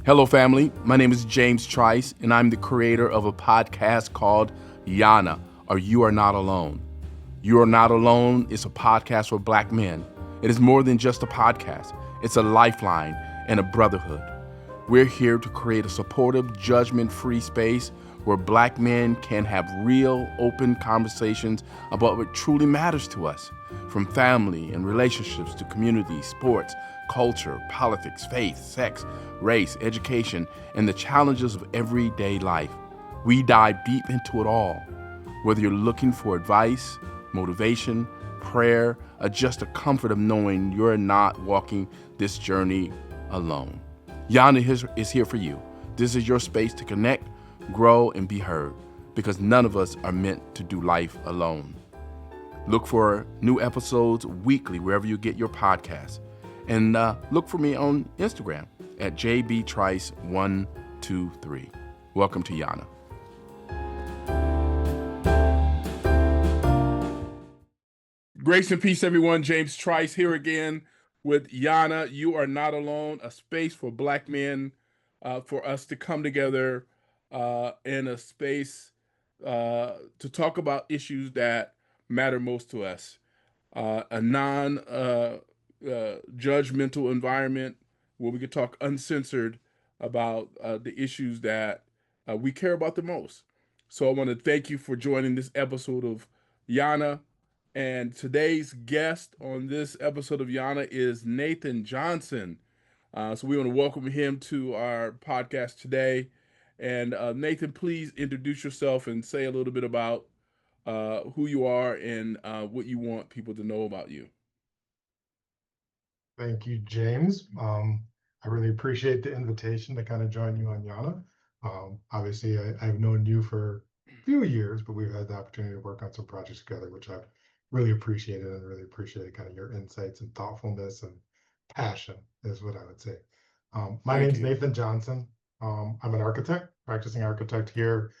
Hello, family. My name is James Trice, and I'm the creator of a podcast called Yana, or You Are Not Alone. You Are Not Alone is a podcast for Black men. It is more than just a podcast. It's a lifeline and a brotherhood. We're here to create a supportive, judgment-free space where Black men can have real, open conversations about what truly matters to us, from family and relationships to community, sports, culture, politics, faith, sex, race, education, and the challenges of everyday life. We dive deep into it all. Whether you're looking for advice, motivation, prayer, or just the comfort of knowing you're not walking this journey alone. Yana is here for you. This is your space to connect, grow, and be heard, because none of us are meant to do life alone. Look for new episodes weekly wherever you get your podcasts. And look for me on Instagram at jbtrice123. Welcome to Yana. Grace and peace, everyone. James Trice here again with Yana. You Are Not Alone, a space for Black men, for us to come together in a space to talk about issues that matter most to us. A non-judgmental environment where we can talk uncensored about the issues that we care about the most. So I want to thank you for joining this episode of Yana. And today's guest on this episode of Yana is Nathan Johnson. So we want to welcome him to our podcast today. And Nathan, please introduce yourself and say a little bit about who you are and what you want people to know about you. Thank you, James. I really appreciate the invitation to kind of join you on Yana. Obviously, I've known you for a few years, but we've had the opportunity to work on some projects together, which I've really appreciated and really appreciated kind of your insights and thoughtfulness and passion is what I would say. My Thank name's you. Nathan Johnson. I'm an architect, practicing architect here.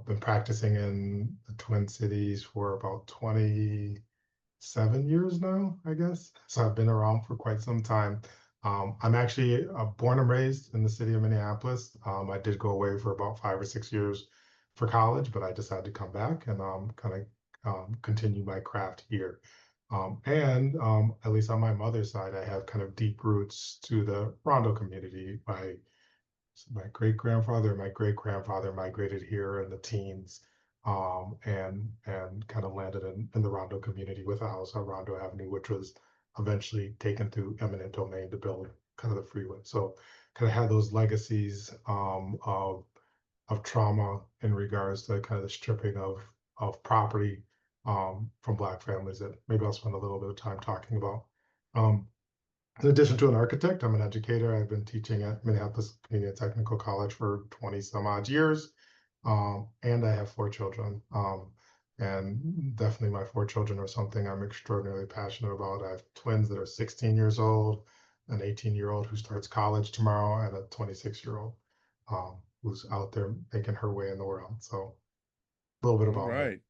Been practicing in the Twin Cities for about 27 years now, I guess. So I've been around for quite some time. I'm actually born and raised in the city of Minneapolis. I did go away for about 5 or 6 years for college, but I decided to come back and kind of continue my craft here. At least on my mother's side, I have kind of deep roots to the Rondo community. My great grandfather and my great grandfather migrated here in the teens, and kind of landed in the Rondo community with a house on Rondo Avenue, which was eventually taken through eminent domain to build kind of the freeway. So kind of had those legacies of trauma in regards to kind of the stripping of property from Black families that maybe I'll spend a little bit of time talking about. In addition to an architect, I'm an educator. I've been teaching at Minneapolis Community Technical College for 20 some odd years. And I have 4 children. And definitely my 4 children are something I'm extraordinarily passionate about. I have twins that are 16 years old, an 18-year-old who starts college tomorrow, and a 26-year-old who's out there making her way in the world. So a little bit All about me. right.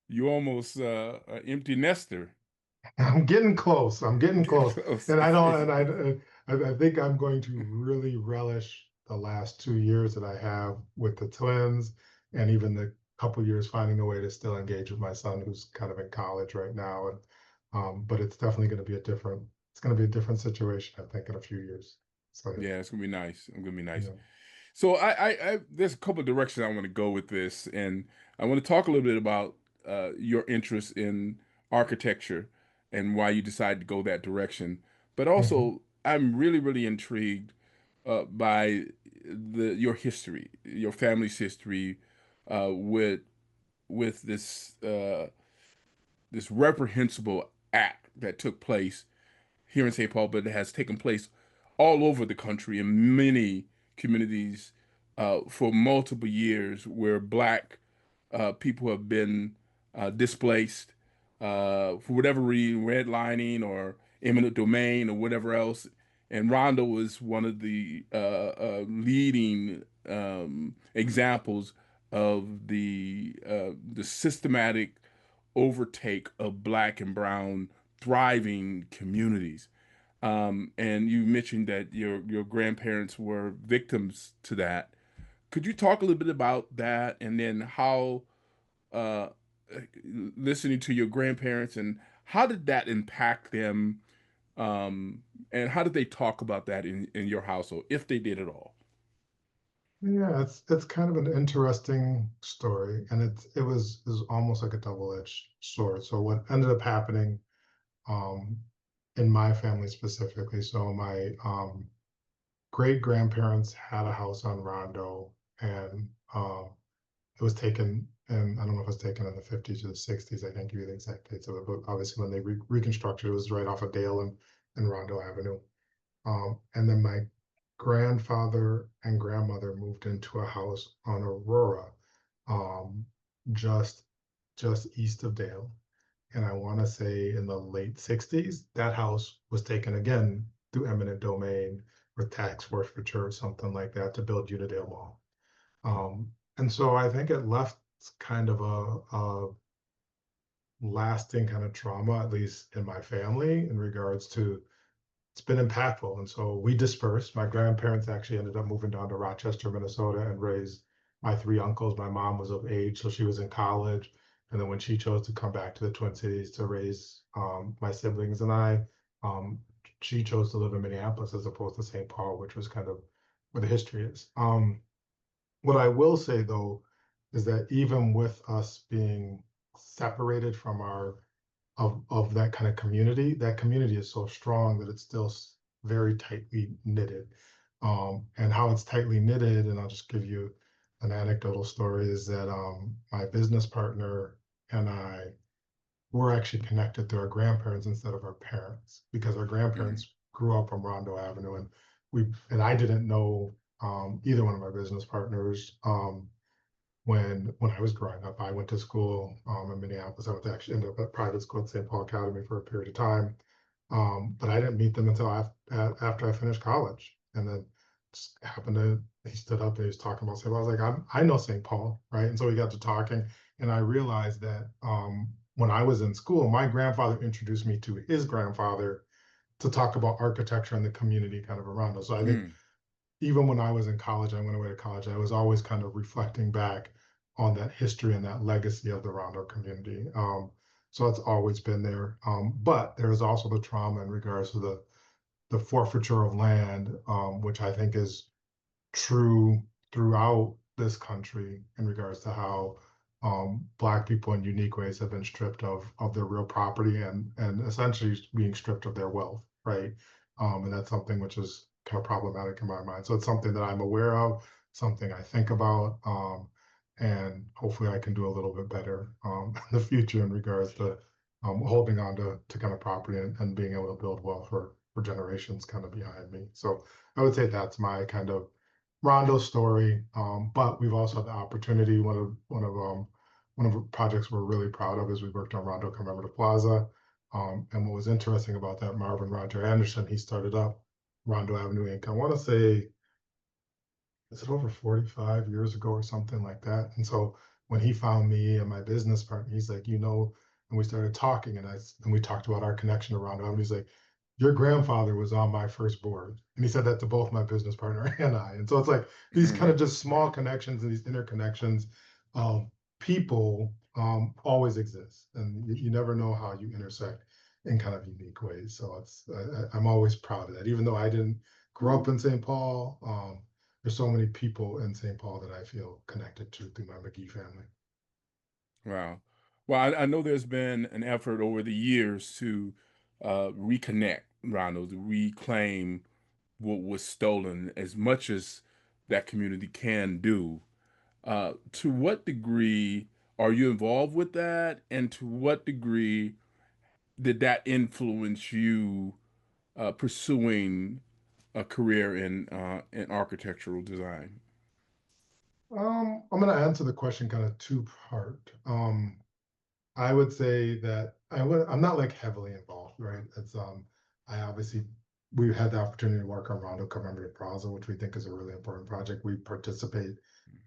You almost an empty nester. I'm getting close. I'm getting Getting close. close. And I don't, and I think I'm going to really relish the last 2 years that I have with the twins, and even the couple years finding a way to still engage with my son, who's kind of in college right now. And but it's definitely going to be it's going to be a different situation, I think, in a few years. So Yeah, it's gonna be nice. It's gonna be nice. yeah. So there's a couple of directions I want to go with this, and I want to talk a little bit about your interest in architecture and why you decided to go that direction. But Mhm. also, I'm really, really intrigued by your history, your family's history with this reprehensible act that took place here in St. Paul, but it has taken place all over the country in many communities for multiple years, where Black people have been displaced for whatever reason, redlining or eminent domain or whatever else. And Rondo was one of the leading examples of the systematic overtake of Black and brown thriving communities. And you mentioned that your grandparents were victims to that. Could you talk a little bit about that, and then how uh, listening to your grandparents and how did that impact them, and how did they talk about that in your household, if they did at all? Yeah, it's kind of an interesting story, and it was almost like a double-edged sword. So what ended up happening um, in my family specifically, so my great grandparents had a house on Rondo, and it was taken, and I don't know if it was taken in the 50s or the 60s. I can't give you the exact dates of it, but obviously when they reconstructed, it was right off of Dale and Rondo Avenue. And then my grandfather and grandmother moved into a house on Aurora, um, just just east of Dale. And I want to say in the late 60s, that house was taken again through eminent domain or tax forfeiture or something like that to build Unidale Mall. And so I think it left kind of a lasting kind of trauma, at least in my family, in regards to it's been impactful. And so we dispersed. My grandparents actually ended up moving down to Rochester, Minnesota, and raised my three uncles. My mom was of age, so she was in college. And then when she chose to come back to the Twin Cities to raise my siblings and I, um, she chose to live in Minneapolis as opposed to St. Paul, which was kind of where the history is. What I will say though is that even with us being separated from our of that kind of community, that community is so strong that it's still very tightly knitted. And how it's tightly knitted, and I'll just give you an anecdotal story, is that my business partner and I were actually connected to our grandparents instead of our parents because our Mm, grandparents grew up on Rondo Avenue, and I didn't know either one of my business partners. When I was growing up. I went to school in Minneapolis. I went to actually end up at private school at St. Paul Academy for a period of time. But I didn't meet them until after I finished college. And then just happened to, he stood up and he was talking about St. Paul. I was like, I know St. Paul, right? And so we got to talking, and I realized that when I was in school, my grandfather introduced me to his grandfather to talk about architecture and the community kind of around us. So I think mm, even when I was in college, I went away to college, I was always kind of reflecting back on that history and that legacy of the Rondo community. So it's always been there. But there's also the trauma in regards to the forfeiture of land, which I think is true throughout this country in regards to how Black people in unique ways have been stripped of their real property and essentially being stripped of their wealth, right? And that's something which is kind of problematic in my mind. So it's something that I'm aware of, something I think about, and hopefully I can do a little bit better in the future in regards to holding on to kind of property and being able to build wealth for generations kind of behind me. So I would say that's my kind of Rondo's story. But we've also had the opportunity. One of the projects we're really proud of is we worked on Rondo Commemorative Plaza. And what was interesting about that, Marvin Roger Anderson, he started up Rondo Avenue Inc. I want to say, is it over 45 years ago or something like that? And so when he found me and my business partner, he's like, and we started talking, and we talked about our connection to Rondo Avenue. He's like, your grandfather was on my first board. And he said that to both my business partner and I. And so it's like these kind mm. of just small connections and these interconnections of people always exist. And you never know how you intersect in kind of unique ways. So I'm always proud of that. Even though I didn't grow up in St. Paul, there's so many people in St. Paul that I feel connected to through my McGee family. Wow. Well, I know there's been an effort over the years to reconnect, Ronald, to reclaim what was stolen as much as that community can do. To what degree are you involved with that? And to what degree did that influence you pursuing a career in architectural design? I'm going to answer the question kind of two part. I would say that I'm not like heavily involved, right? I obviously we've had the opportunity to work on Rondo Commemorative Plaza, which we think is a really important project. We participate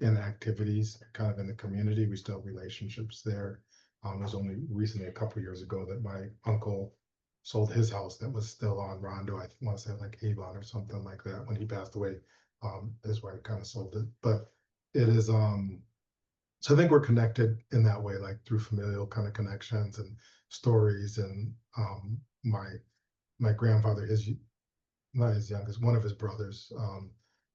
in activities kind of in the community. We still have relationships there. It was only recently, a couple of years ago, that my uncle sold his house that was still on Rondo. I want to say like Avon or something like that. When he passed away, his wife kind of sold it. But it is so I think we're connected in that way, like through familial kind of connections and stories. And my grandfather, his not his youngest, one of his brothers,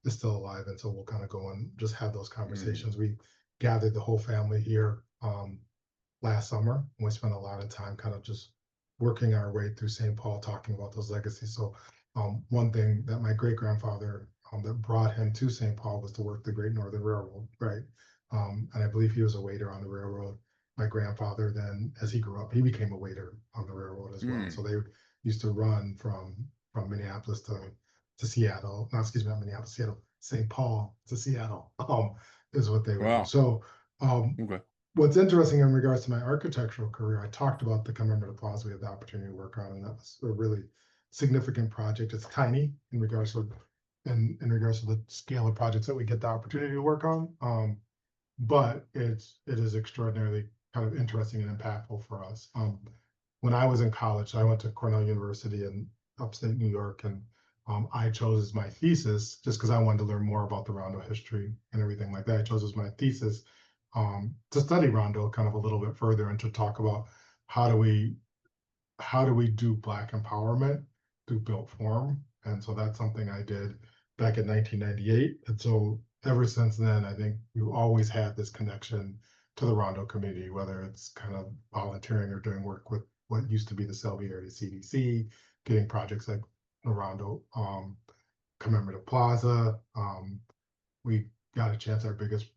is still alive, and so we'll kind of go and just have those Mm, conversations. We gathered the whole family here last summer, and we spent a lot of time kind of just working our way through St. Paul, talking about those legacies. So one thing that my great grandfather that brought him to St. Paul was to work the Great Northern Railroad, right? And I believe he was a waiter on the railroad. My grandfather then, as he grew up, he became a waiter on the railroad as well. So mm, they used to run from Minneapolis to Seattle. Not excuse me, not Minneapolis, Seattle, St. Paul to Seattle. Is what they would do. wow. So um, Okay. what's interesting in regards to my architectural career, I talked about the commemorative plaza we had the opportunity to work on, and that was a really significant project. It's tiny in regards to the scale of projects that we get the opportunity to work on. But it is extraordinarily kind of interesting and impactful for us. When I was in college, I went to Cornell University in upstate New York, and I chose as my thesis just because I wanted to learn more about the Rondo history and everything like that. I chose as my thesis to study Rondo kind of a little bit further and to talk about how do we how do we do Black empowerment through built form? And so that's something I did back in 1998. And so ever since then, I think we've always had this connection to the Rondo community, whether it's kind of volunteering or doing work with what used to be the Selby area CDC, getting projects like the Rondo Commemorative Plaza. We got a chance,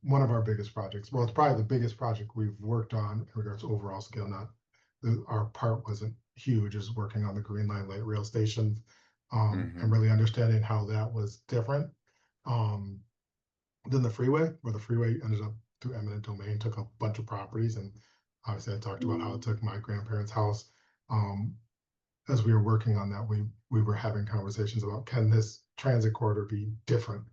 one of our biggest projects. Well, it's probably the biggest project we've worked on in regards to overall scale. Not our part wasn't huge, is working on the Green Line light rail stations, and Hmm. really understanding how that was different um, than the freeway, where the freeway ended up through eminent domain, took a bunch of properties, and obviously I talked about how it took my grandparents' house. Um, as we were working on that, we were having conversations about, can this transit corridor be different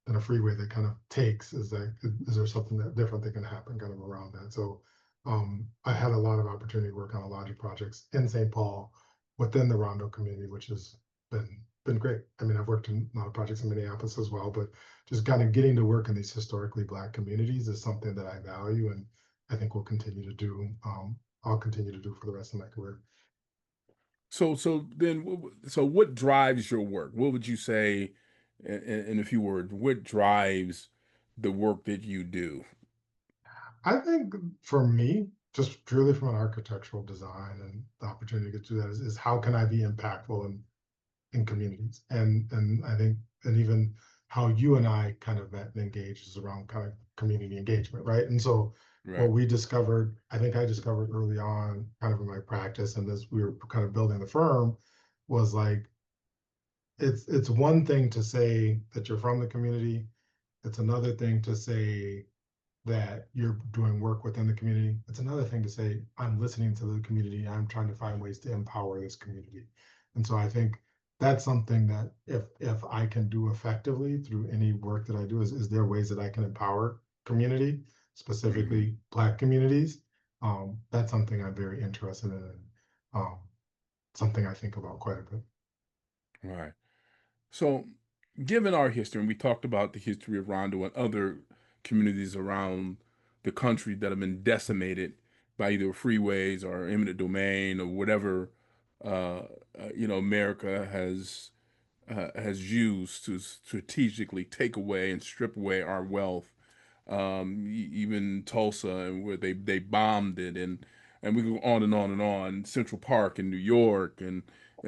than a freeway that kind of takes? Is there something that different that can happen kind of around that? So I had a lot of opportunity to work on a lot of projects in St. Paul within the Rondo community, which has been great. I mean, I've worked in a lot of projects in Minneapolis as well, but just kind of getting to work in these historically Black communities is something that I value, and I think will continue to do. I'll continue to do for the rest of my career. So what drives your work? What would you say, in a few words, what drives the work that you do? I think for me, just purely from an architectural design and the opportunity to do that is how can I be impactful in communities? And I think and even how you and I kind of met and engaged is around kind of community engagement, right? And so what Right. we discovered, I think I discovered early on, kind of in my practice, and as we were kind of building the firm, was like it's one thing to say that you're from the community. It's another thing to say that you're doing work within the community. It's another thing to say, I'm listening to the community. I'm trying to find ways to empower this community. And so I think that's something that if I can do effectively through any work that I do, is there ways that I can empower community, Hmm. specifically Black communities? That's something I'm very interested in, and something I think about quite a bit. Right. So, given our history, and we talked about the history of Rondo and other communities around the country that have been decimated by either freeways or eminent domain or whatever, America has used to strategically take away and strip away our wealth. Even Tulsa, and where they bombed it, and we go on and on and on. Central Park in New York, and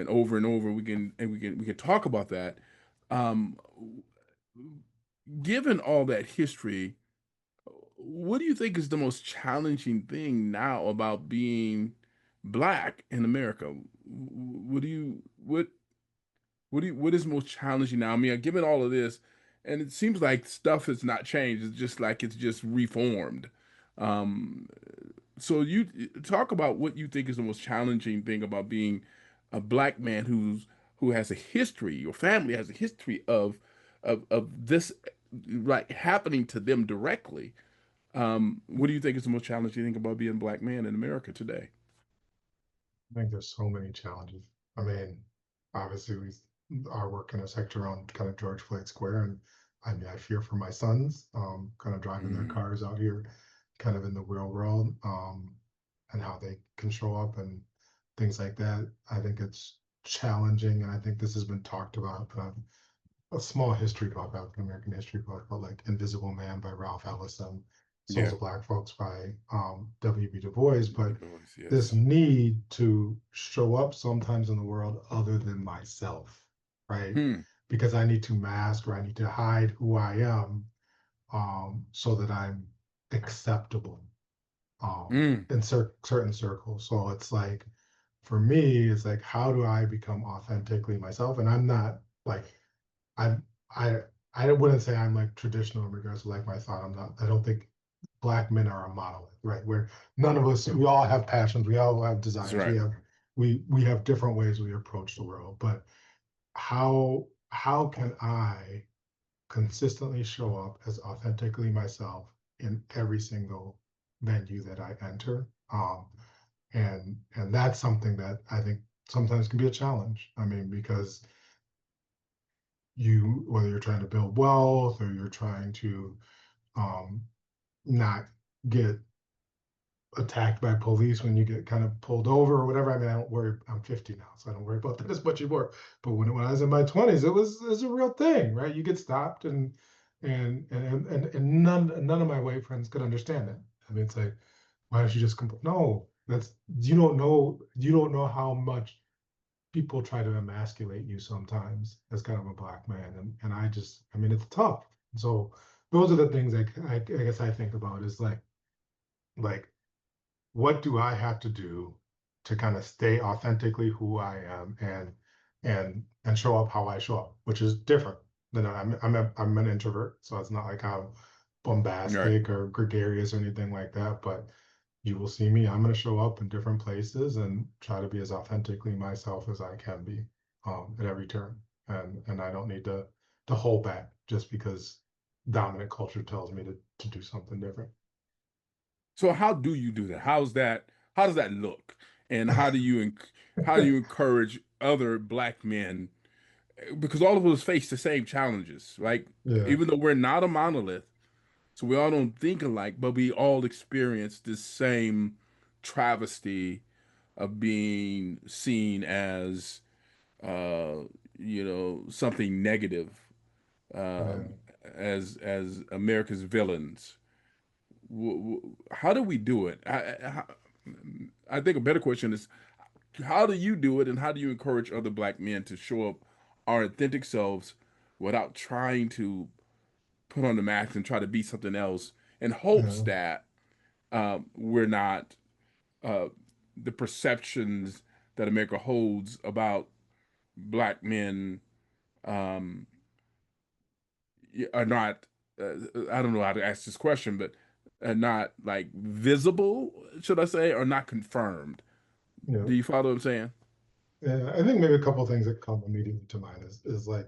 over and over. We can talk about that. Um, Given all that history, what do you think is the most challenging thing now about being black in America? What is most challenging now? I mean, given all of this, and it seems like stuff has not changed. It's just like it's just reformed. Um, so you talk about what you think is the most challenging thing about being a black man who has a history. Your family has a history of this like happening to them directly. What do you think is the most challenging thing about being a black man in America today? I think there's so many challenges. I mean, obviously we are working a sector around kind of George Floyd Square, and I mean, I fear for my sons, kind of driving their Mm, cars out here, kind of in the real world, and how they can show up and things like that. I think it's challenging, and I think this has been talked about. A small history book, African American history book, but like Invisible Man by Ralph Ellison, Souls yeah. of Black Folks by W.B. Du Bois. But this Yes. need to show up sometimes in the world other than myself, right? Hmm. Because I need to mask or I need to hide who I am, so that I'm acceptable, Mm, in certain circles. So it's like, for me, it's like, how do I become authentically myself? And I'm not like, I'm I I wouldn't say I'm like traditional in regards to like my thought. I'm not. I don't think black men are a monolith, right? Where none of us, we all have passions, we all have that's desires, right. we have different ways we approach the world. But how can I consistently show up as authentically myself in every single venue that I enter? And that's something that I think sometimes can be a challenge. I mean, because whether you're trying to build wealth or you're trying to, um, not get attacked by police when you get kind of pulled over or whatever. I mean, I don't worry. I'm 50 now, so I don't worry about that as much anymore. But when I was in my 20s, it was a real thing, right? You get stopped, and none of my white friends could understand it. I mean, it's like, why don't you just no, that's, you don't know how much people try to emasculate you sometimes as kind of a black man, and I mean, it's tough. So those are the things I guess I think about, is like what do I have to do to kind of stay authentically who I am, and show up how I show up, which is different than I'm an introvert, so it's not like I'm Right. bombastic or gregarious or anything like that. But you will see me. I'm going to show up in different places and try to be as authentically myself as I can be, at every turn, and I don't need to hold back just because dominant culture tells me to do something different. So how do you do that? How's that? How does that look? And how do you encourage other black men? Because all of us face the same challenges, right? Yeah, Even though we're not a monolith, so we all don't think alike, but we all experience this same travesty of being seen as, uh, something negative, yeah, as America's villains. How do we do it? I think a better question is, how do you do it, and how do you encourage other black men to show up our authentic selves without trying to put on the mask and try to be something else in hopes yeah, that we're not uh, the perceptions that America holds about black men um, are not. I don't know how to ask this question, but are not like visible, should I say, or not confirmed. yeah. Do you follow what I'm saying? Yeah, I think maybe a couple of things that come immediately to mind is like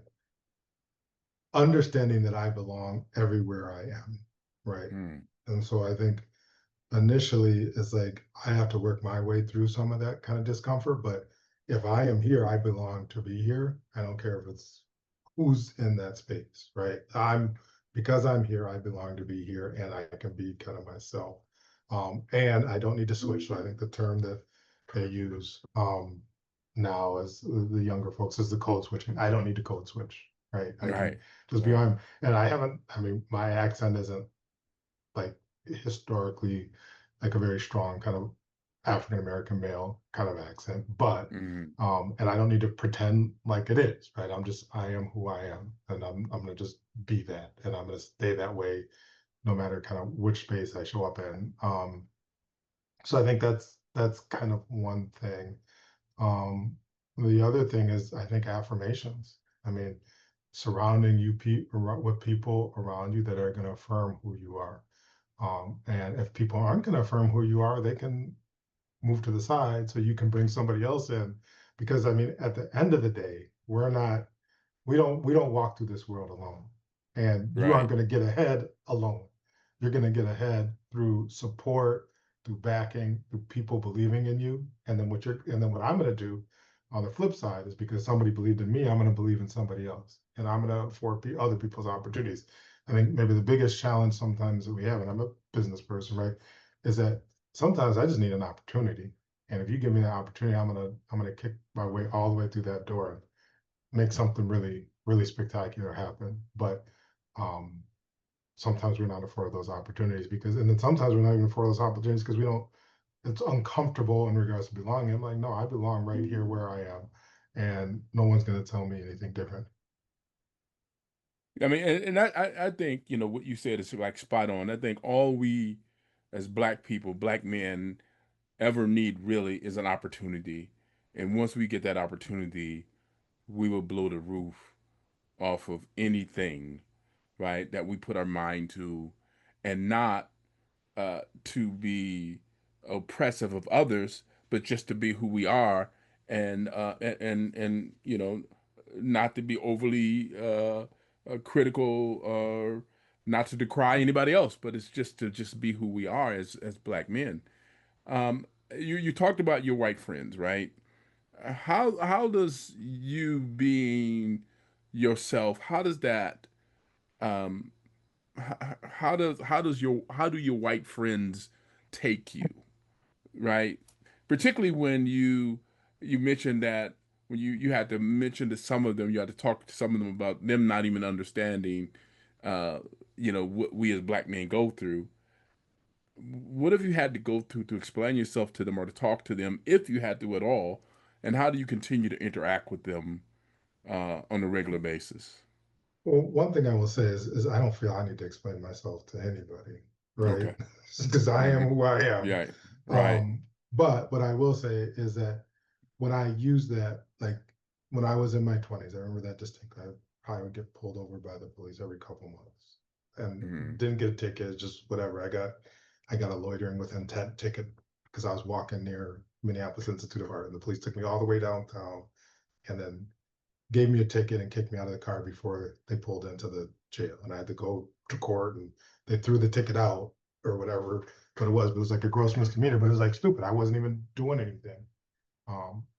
understanding that I belong everywhere I am, right? Hmm. And so I think initially it's like I have to work my way through some of that kind of discomfort. But if I am here, I belong to be here. I don't care if it's who's in that space, right? Because I'm here, I belong to be here, and I can be kind of myself. And I don't need to switch. So I think the term that they use, now, as the younger folks, is the code switching. I don't need to code switch, right? I can Right. just be Right. on. And I haven't. I mean, my accent isn't like historically like a very strong kind of African American male kind of accent, but Hmm. and I don't need to pretend like it is, right? I am who I am, and I'm gonna just be that, and I'm gonna stay that way no matter kind of which space I show up in. So I think that's kind of one thing. The other thing is, I think, affirmations. I mean, surrounding with people around you that are going to affirm who you are. And if people aren't going to affirm who you are, they can move to the side so you can bring somebody else in. Because I mean, at the end of the day, we don't walk through this world alone. And you aren't Right. going to get ahead alone. You're going to get ahead through support, through backing, through people believing in you. And then what I'm going to do, on the flip side is because somebody believed in me, I'm going to believe in somebody else, and I'm going to afford other people's opportunities. I think maybe the biggest challenge sometimes that we have, and I'm a business person, right, is that sometimes I just need an opportunity, and if you give me that opportunity, I'm gonna kick my way all the way through that door and make something really really spectacular happen. But um, sometimes we're not afforded those opportunities because, and then sometimes we're not even afforded those opportunities because we don't. It's uncomfortable in regards to belonging. I'm like, no, I belong right here where I am, and no one's going to tell me anything different. I mean, and I think, what you said is like spot on. I think all we as black people, black men, ever need really is an opportunity. And once we get that opportunity, we will blow the roof off of anything, right, that we put our mind to, and not to be oppressive of others, but just to be who we are, and not to be overly critical or not to decry anybody else, but it's just to just be who we are as black men. You talked about your white friends, right? How does you being yourself, how does that um how do your white friends take you, right? Particularly when you mentioned that when you had to mention to some of them, you had to talk to some of them about them not even understanding uh what we as black men go through. What have you had to go through to explain yourself to them or to talk to them, if you had to at all, and how do you continue to interact with them on a regular basis? Well, one thing I will say is I don't feel I need to explain myself to anybody, right? Okay. Because I am Mm-hmm. who I am. Right. Right. Um, but what I will say is that when I use that, like when I was in my 20s, I remember that distinctly. I probably would get pulled over by the police every couple months and Mm-hmm. didn't get a ticket, just whatever. I got a loitering with intent ticket because I was walking near Minneapolis Institute of Art, and the police took me all the way downtown and then gave me a ticket and kicked me out of the car before they pulled into the jail. And I had to go to court, and they threw the ticket out or whatever. But it was like a gross misdemeanor, but it was like stupid. I wasn't even doing anything,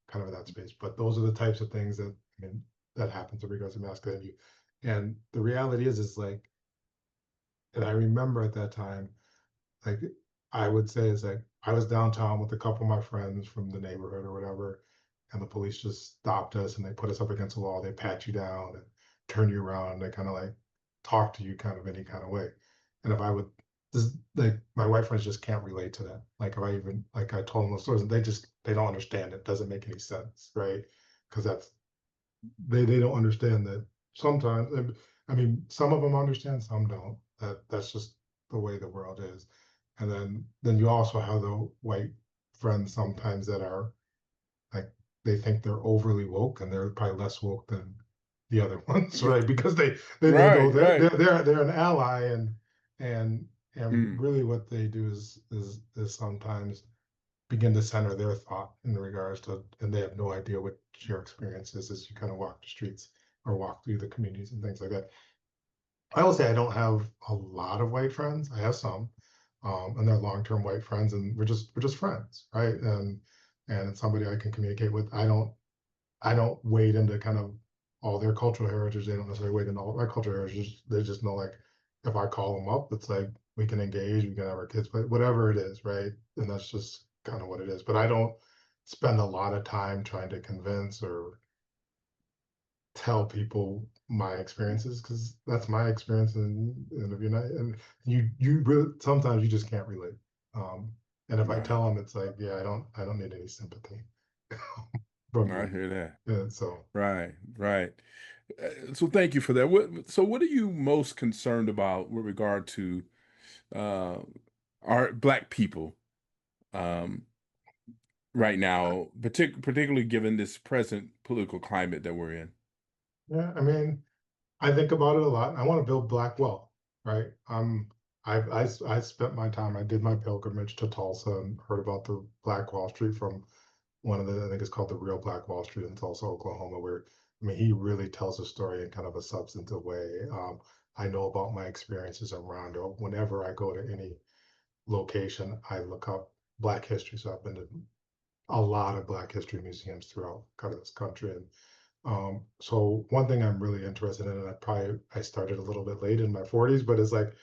kind of in that space. But those are the types of things that, I mean, that happens in regards to masculinity. And the reality is like, and I remember at that time, like I would say is like I was downtown with a couple of my friends from the neighborhood or whatever, and the police just stopped us and they put us up against a wall. They pat you down and turn you around. They kind of like talk to you kind of any kind of way. And if I would, this like my white friends just can't relate to that. Like if I even like I told them those stories, and they don't understand it. Doesn't make any sense, right? Because they don't understand that sometimes. I mean, some of them understand, some don't. That's just the way the world is. And then you also have the white friends sometimes that are like they think they're overly woke and they're probably less woke than the other ones, right? Because they know Right. that Right. they're an ally and and Mm. really what they do is sometimes begin to center their thought in regards to, and they have no idea what your experience is as you kind of walk the streets or walk through the communities and things like that. I will say I don't have a lot of white friends. I have some, and they're long-term white friends, and we're just friends, right? And it's somebody I can communicate with. I don't wade into kind of all their cultural heritage. They don't necessarily wade into all my cultural heritage. They just know like if I call them up, it's like we can engage, we can have our kids, but whatever it is, right? And that's just kind of what it is. But I don't spend a lot of time trying to convince or tell people my experiences because that's my experience, and if you're not, and you really sometimes you just can't relate. Um, and if I Right. tell them, it's like, yeah, I don't need any sympathy from I you. hear that. Yeah, so. Right. Right. So thank you for that. So what are you most concerned about with regard to uh, our black people um, right now, particularly given this present political climate that we're in? Yeah, I mean, I think about it a lot. I want to build black wealth, right? I spent my time. I did my pilgrimage to Tulsa and heard about the Black Wall Street from one of the. I think it's called the Real Black Wall Street in Tulsa, Oklahoma, where I mean he really tells a story in kind of a substantive way. I know about my experiences in Rondo. Whenever I go to any location, I look up Black history. So I've been to a lot of Black history museums throughout kind of this country. And so one thing I'm really interested in, and I started a little bit late in my 40s, but it's like,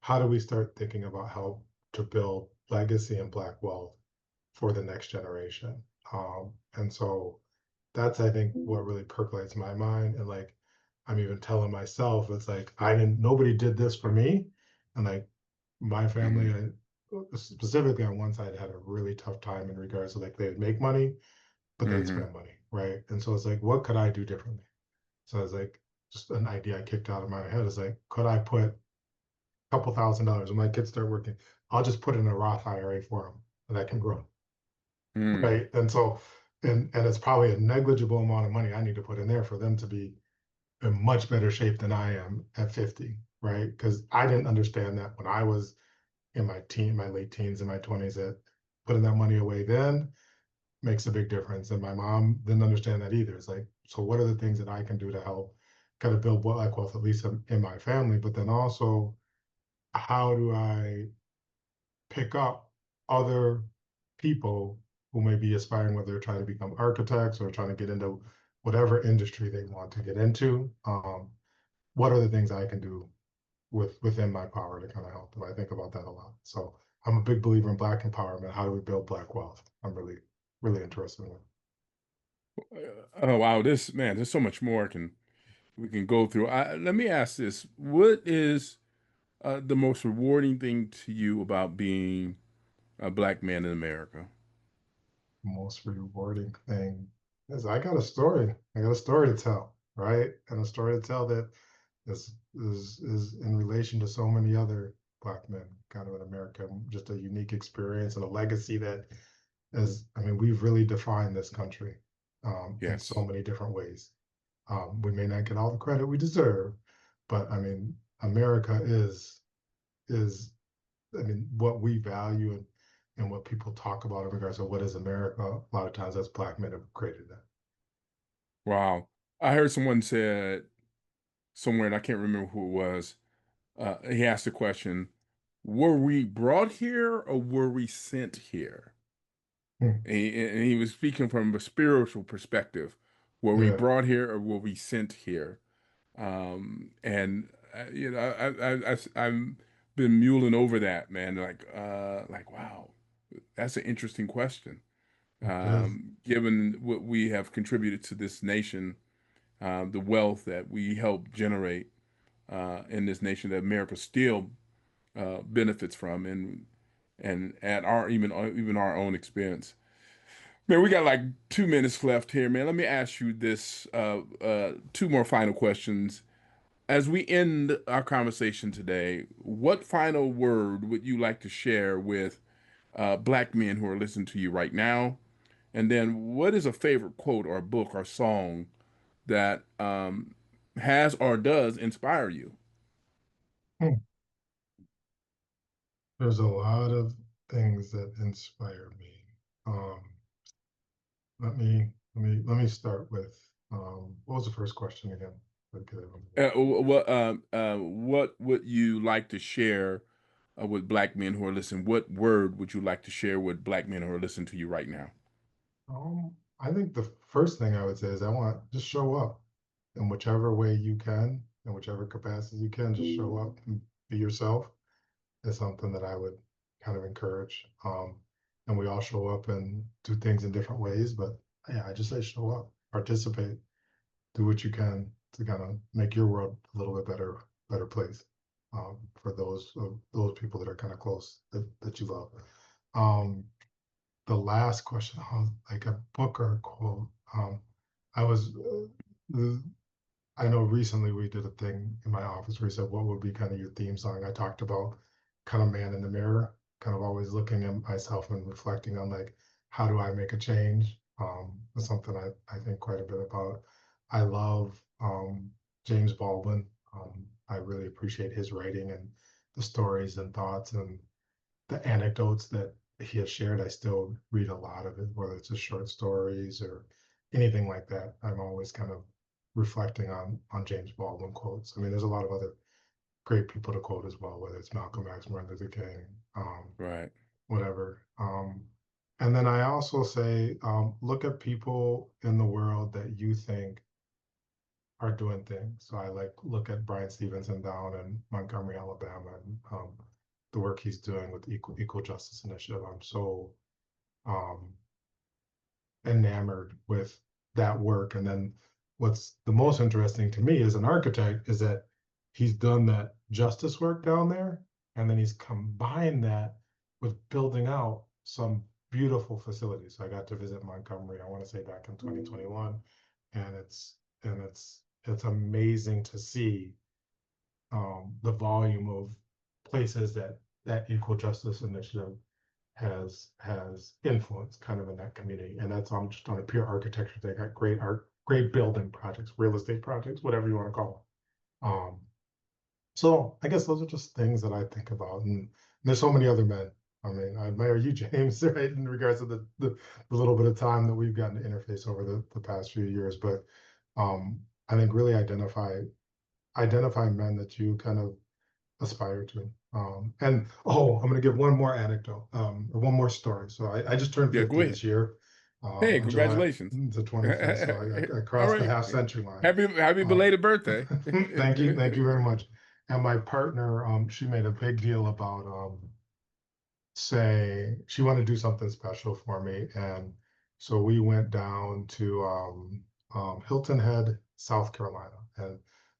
how do we start thinking about how to build legacy and Black wealth for the next generation? And so that's, I think, what really percolates my mind. And like, I'm even telling myself, it's like, nobody did this for me. And like my family, Hmm. specifically on one side, had a really tough time in regards to like they'd make money, but they'd Hmm. spend money, right? And so it's like, what could I do differently? So I was like, just an idea I kicked out of my head is like, could I put a couple $1,000s when my kids start working? I'll just put in a Roth IRA for them and that can grow, Mm. right? And so, and it's probably a negligible amount of money I need to put in there for them to be in much better shape than I am at 50, right? Because I didn't understand that when I was in my late teens and my 20s, that putting that money away then makes a big difference. And my mom didn't understand that either. It's like, so what are the things that I can do to help kind of build what like wealth, at least in my family? But then also, how do I pick up other people who may be aspiring, whether they're trying to become architects or trying to get into whatever industry they want to get into? What are the things I can do within my power to kind of help them? I think about that a lot. So I'm a big believer in Black empowerment. How do we build Black wealth? I'm really, really interested in it. Oh wow, this man, there's so much more can we can go through. Let me ask this: what is the most rewarding thing to you about being a black man in America? Most rewarding thing is I got a story. I got a story to tell, right? And a story to tell that is in relation to so many other Black men kind of in America, just a unique experience and a legacy that is, I mean, we've really defined this country in so Yes. many different ways. We may not get all the credit we deserve, but I mean, America is I mean, what we value and what people talk about in regards to what is America, a lot of times that's Black men have created that. Wow. I heard someone said somewhere, and I can't remember who it was. He asked the question, were we brought here or were we sent here? Hmm. And he was speaking from a spiritual perspective. Were we Yeah, brought here or were we sent here? And I've been mulling over that, man. Like, wow, that's an interesting question. it is. Given what we have contributed to this nation, the wealth that we help generate in this nation that America still benefits from, and at our even our own expense. Man, we got like 2 minutes left here, man. Let me ask you this two more final questions. As we end our conversation today, what final word would you like to share with black men who are listening to you right now? And then, what is a favorite quote or book or song that has or does inspire you? Hmm. There's a lot of things that inspire me. Um, let me start with what was the first question again? Okay, What would you like to share with black men who are listening? What word would you like to share with black men who are listening to you right now? I think the first thing I would say is I want just show up in whichever way you can, in whichever capacity you can, just show up and be yourself is something that I would kind of encourage. And we all show up and do things in different ways, but yeah, I just say show up, participate, do what you can to kind of make your world a little bit better place for those people that are kind of close that you love. Um, the last question, like a book or a quote. I was I know recently we did a thing in my office where we said, what would be kind of your theme song? I talked about kind of man in the mirror, kind of always looking at myself and reflecting on like, how do I make a change? That's something I think quite a bit about. I love James Baldwin. I really appreciate his writing and the stories and thoughts and the anecdotes that he has shared. I still read a lot of it, whether it's just short stories or anything like that. I'm always kind of reflecting on James Baldwin quotes. I mean, there's a lot of other great people to quote as well, whether it's Malcolm X, Martin Luther King, Right. whatever. And then I also say, look at people in the world that you think are doing things. So I like look at Brian Stevenson down in Montgomery, Alabama, and the work he's doing with the Equal Justice Initiative. I'm so um, enamored with that work. And then what's the most interesting to me as an architect is that he's done that justice work down there, and then he's combined that with building out some beautiful facilities. So I got to visit Montgomery, I want to say back in 2021, and it's amazing to see the volume of places that Equal Justice Initiative has influence kind of in that community. And that's just on a pure architecture. They got great art, great building projects, real estate projects, whatever you want to call them. So I guess those are just things that I think about. And there's so many other men. I mean, I admire you, James, right, in regards to the little bit of time that we've gotten to interface over the past few years. But I think really identify men that you kind of aspire to. And I'm going to give one more anecdote, or one more story. So I just turned Yeah, go 50 ahead. this year, Hey, on July congratulations. the 25th. So I All crossed the right. half-century line. Happy belated birthday. Thank you very much. And my partner, she made a big deal about say she wanted to do something special for me, and so we went down to Hilton Head, South Carolina, and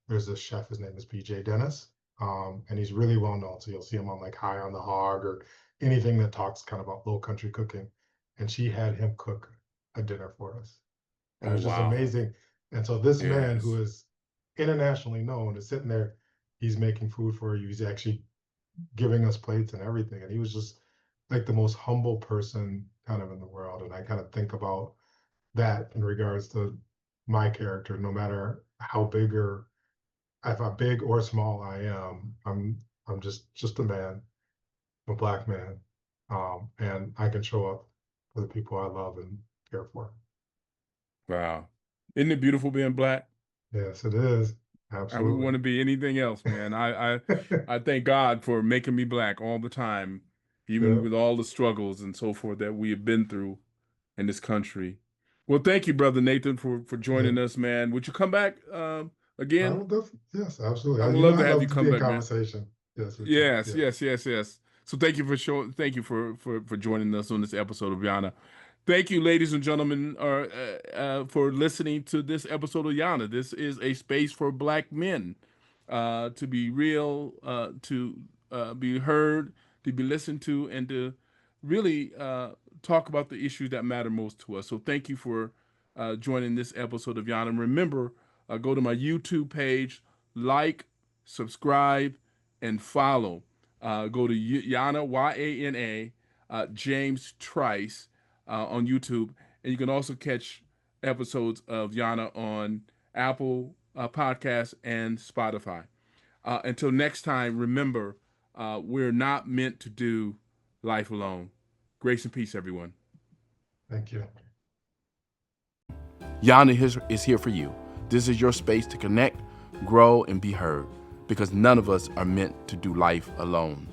there's this chef. His name is BJ Dennis, and he's really well known. So you'll see him on like High on the Hog or anything that talks kind of about low country cooking. And she had him cook a dinner for us, and Oh, it's just wow. amazing. And so this man who Yes. is internationally known is sitting there. He's making food for you. He's actually giving us plates and everything. And he was just like the most humble person kind of in the world. And I kind of think about that in regards to my character, no matter how big or if I'm big or small I am, I'm just a man, a black man. And I can show up for the people I love and care for. Wow. Isn't it beautiful being black? Yes, it is. I wouldn't Absolutely. want to be anything else, man. I thank God for making me black all the time, even Yeah. with all the struggles and so forth that we have been through in this country. Well, thank you, brother Nathan, for Yeah. joining us, man. Would you come back I again? will definitely, yes, absolutely. I would You know, love I to have love you to come be in back, man. conversation. Yes, with you. Yes, Yes. yes, yes, yes. So thank you for thank you for joining us on this episode of Yana. Thank you, ladies and gentlemen, for listening to this episode of Yana. This is a space for black men to be real, to be heard, to be listened to, and to really talk about the issues that matter most to us. So thank you for joining this episode of Yana. And remember, go to my YouTube page, like, subscribe, and follow. Go to Yana, Yana, James Trice on YouTube. And you can also catch episodes of Yana on Apple Podcasts and Spotify. Until next time, remember, we're not meant to do life alone. Grace and peace, everyone. Thank you. Yana is here for you. This is your space to connect, grow, and be heard because none of us are meant to do life alone.